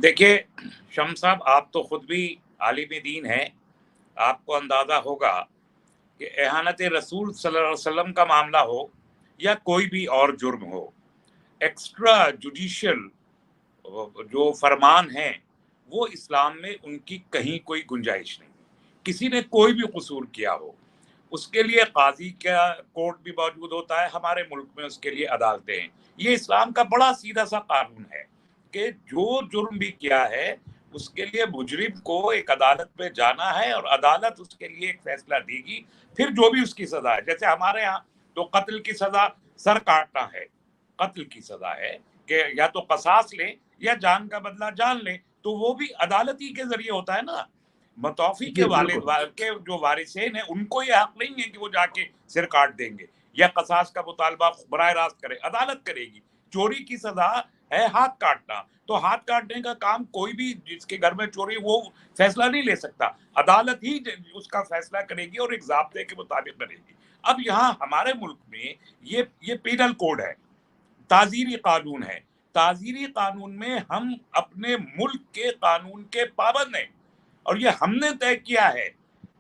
دیکھیے شم صاحب، آپ تو خود بھی عالم دین ہیں، آپ کو اندازہ ہوگا کہ اہانت رسول صلی اللہ علیہ وسلم کا معاملہ ہو یا کوئی بھی اور جرم ہو، ایکسٹرا جوڈیشل جو فرمان ہیں وہ اسلام میں ان کی کہیں کوئی گنجائش نہیں۔ کسی نے کوئی بھی قصور کیا ہو، اس کے لیے قاضی کا کورٹ بھی موجود ہوتا ہے، ہمارے ملک میں اس کے لیے عدالتیں ہیں۔ یہ اسلام کا بڑا سیدھا سا قانون ہے کہ جو جرم بھی کیا ہے اس کے لیے مجرم کو ایک عدالت میں جانا ہے اور عدالت اس کے لیے ایک فیصلہ دے گی، پھر جو بھی اس کی سزا ہے۔ جیسے ہمارے ہاں تو قتل کی سزا سر کاٹنا ہے، قتل کی سزا ہے کہ یا تو قصاص لیں یا جان کا بدلہ جان لیں، تو وہ بھی عدالت ہی کے ذریعے ہوتا ہے نا۔ متوفی کے جی والد بالکل، کے جو وارثین ہیں ان کو یہ حق نہیں ہے کہ وہ جا کے سر کاٹ دیں گے یا قصاص کا مطالبہ براہ راست کرے، عدالت کرے گی۔ چوری کی سزا ہے ہاتھ کاٹنا، تو ہاتھ کاٹنے کا کام کوئی بھی جس کے گھر میں چوری وہ فیصلہ نہیں لے سکتا، عدالت ہی اس کا فیصلہ کرے گی اور ایک ضابطے کے مطابق کرے گی۔ اب یہاں ہمارے ملک میں یہ پینل کوڈ ہے، تعزیری قانون ہے۔ تعزیری قانون میں ہم اپنے ملک کے قانون کے پابند ہیں، اور یہ ہم نے طے کیا ہے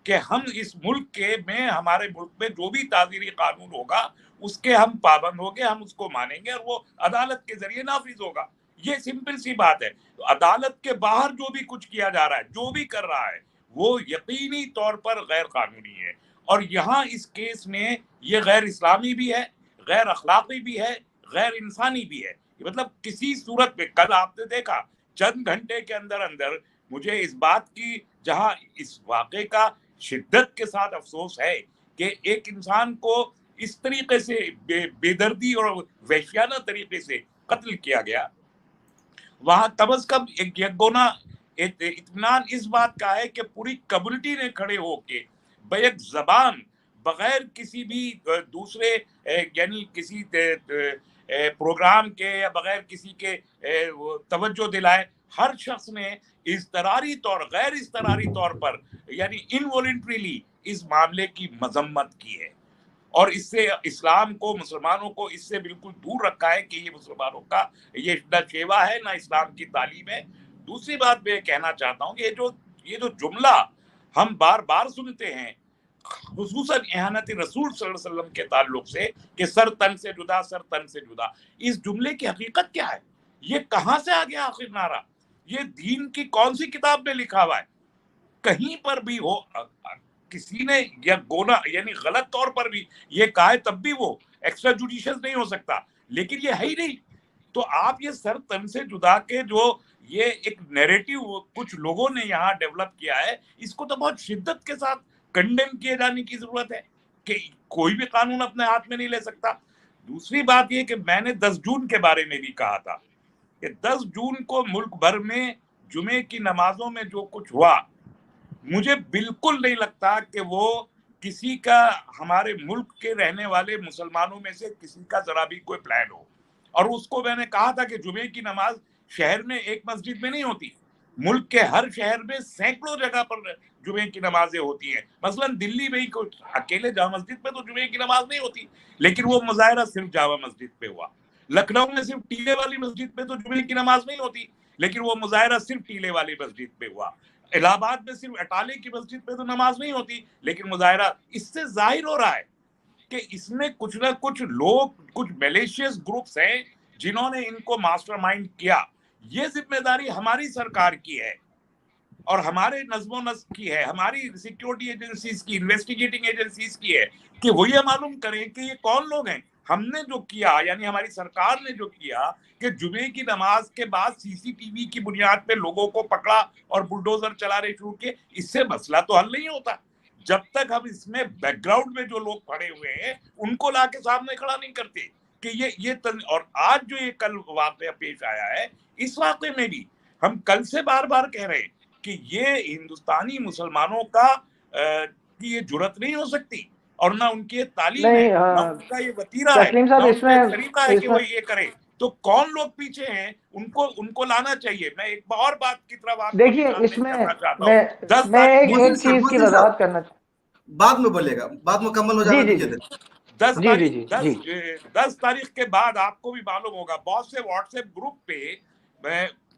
کہ ہم اس ملک میں ہمارے ملک میں جو بھی تعزیری قانون ہوگا اس کے ہم پابند ہوں گے، ہم اس کو مانیں گے اور وہ عدالت کے ذریعے نافذ ہوگا۔ یہ سمپل سی بات ہے۔ تو عدالت کے باہر جو بھی کچھ کیا جا رہا ہے، جو بھی کر رہا ہے، وہ یقینی طور پر غیر قانونی ہے، اور یہاں اس کیس میں یہ غیر اسلامی بھی ہے، غیر اخلاقی بھی ہے، غیر انسانی بھی ہے۔ مطلب کسی صورت میں کل آپ نے دیکھا چند گھنٹے کے اندر اندر مجھے اس بات کی، جہاں اس واقعے کا شدت کے ساتھ افسوس ہے کہ ایک انسان کو اس طریقے سے بے دردی اور وحشیانہ طریقے سے قتل کیا گیا، وہاں کم از کم ایک یکگونا اطمینان اس بات کا ہے کہ پوری کمیونٹی نے کھڑے ہو کے بیک زبان، بغیر کسی بھی دوسرے یعنی کسی پروگرام کے یا بغیر کسی کے توجہ دلائے، ہر شخص نے اضطراری طور، غیر اضطراری طور پر، یعنی انوالنٹریلی اس معاملے کی مذمت کی ہے، اور اس سے اسلام کو، مسلمانوں کو اس سے بالکل دور رکھا ہے کہ یہ مسلمانوں کا یہ نہ شیوا ہے نہ اسلام کی تعلیم ہے۔ دوسری بات میں کہنا چاہتا ہوں کہ یہ جو جملہ ہم بار بار سنتے ہیں، خصوصاً اہانت رسول صلی اللہ علیہ وسلم کے تعلق سے کہ سر تن سے جدا، سر تن سے جدا، اس جملے کی حقیقت کیا ہے؟ یہ کہاں سے آ گیا آخر نعرہ؟ یہ دین کی کون سی کتاب میں لکھا ہوا ہے؟ کہیں پر بھی ہو کسی نے یا گونا یعنی غلط طور پر بھی یہ کہا ہے تب بھی وہ ایکسٹرا جوڈیشل نہیں ہو سکتا، لیکن یہ ہے ہی نہیں۔ تو آپ یہ سر تن سے جدا کے جو یہ ایک نیریٹو کچھ لوگوں نے یہاں ڈیولپ کیا ہے، اس کو تو بہت شدت کے ساتھ کنڈیم کیے جانے کی ضرورت ہے کہ کوئی بھی قانون اپنے ہاتھ میں نہیں لے سکتا۔ دوسری بات یہ کہ میں نے 10 جون کے بارے میں بھی کہا تھا کہ 10 جون کو ملک بھر میں جمعے کی نمازوں میں جو کچھ ہوا، مجھے بالکل نہیں لگتا کہ وہ کسی کا، ہمارے ملک کے رہنے والے مسلمانوں میں سے کسی کا ذرا بھی کوئی پلان ہو۔ اور اس کو میں نے کہا تھا کہ جمعے کی نماز شہر میں ایک مسجد میں نہیں ہوتی، ملک کے ہر شہر میں سینکڑوں جگہ پر جمعے کی نمازیں ہوتی ہیں۔ مثلا دلی میں ہی اکیلے جامع مسجد میں تو جمعے کی نماز نہیں ہوتی، لیکن وہ مظاہرہ صرف جامع مسجد پہ ہوا۔ لکھنؤ میں صرف ٹیلے والی مسجد پہ تو جمعے کی نماز نہیں ہوتی، لیکن وہ مظاہرہ صرف ٹیلے والی مسجد پہ ہوا۔ الہ آباد میں صرف اٹالے کی مسجد پہ تو نماز نہیں ہوتی، لیکن مظاہرہ۔ اس سے ظاہر ہو رہا ہے کہ اس میں کچھ نہ کچھ لوگ، کچھ میلیشیس گروپس ہیں جنہوں نے ان کو ماسٹر مائنڈ کیا۔ یہ ذمہ داری ہماری سرکار کی ہے اور ہمارے نظم و نسق کی ہے، ہماری سیکیورٹی ایجنسیز کی، انویسٹیگیٹنگ ایجنسیز کی ہے کہ وہ یہ معلوم کریں کہ یہ کون لوگ ہیں۔ ہم نے جو کیا، یعنی ہماری سرکار نے جو کیا کہ جمعے کی نماز کے بعد سی سی ٹی وی کی بنیاد پہ لوگوں کو پکڑا اور بلڈوزر چلانے شروع کیے، اس سے مسئلہ تو حل نہیں ہوتا جب تک ہم اس میں بیک گراؤنڈ میں جو لوگ کھڑے ہوئے ہیں ان کو لا کے سامنے کھڑا نہیں کرتے کہ اور آج جو یہ کل واقعہ پیش آیا ہے، اس واقعے میں بھی ہم کل سے بار بار کہہ رہے ہیں کہ یہ ہندوستانی مسلمانوں کا کی یہ جرت نہیں ہو سکتی، اور نہ ان کی تعلیم ہے، نہ ان کا یہ وتیرہ ہے، تسلیم نہ صاحب ان کا یہ طریقہ ہے کہ وہ یہ کرے۔ تو کون لوگ پیچھے ہیں، ان کو لانا چاہیے۔ میں ایک اور بات کی طرف آپ کو دیکھیے اس نشان میں کرنا چاہتا ہوں۔ 10 میں تاریخ ایک چیز کی وضاحت کرنا بعد میں بولے گا، بات مکمل ہو جانا دیجیے۔ 10 تاریخ کے بعد آپ کو بھی معلوم ہوگا بہت سے واٹس ایپ گروپ پہ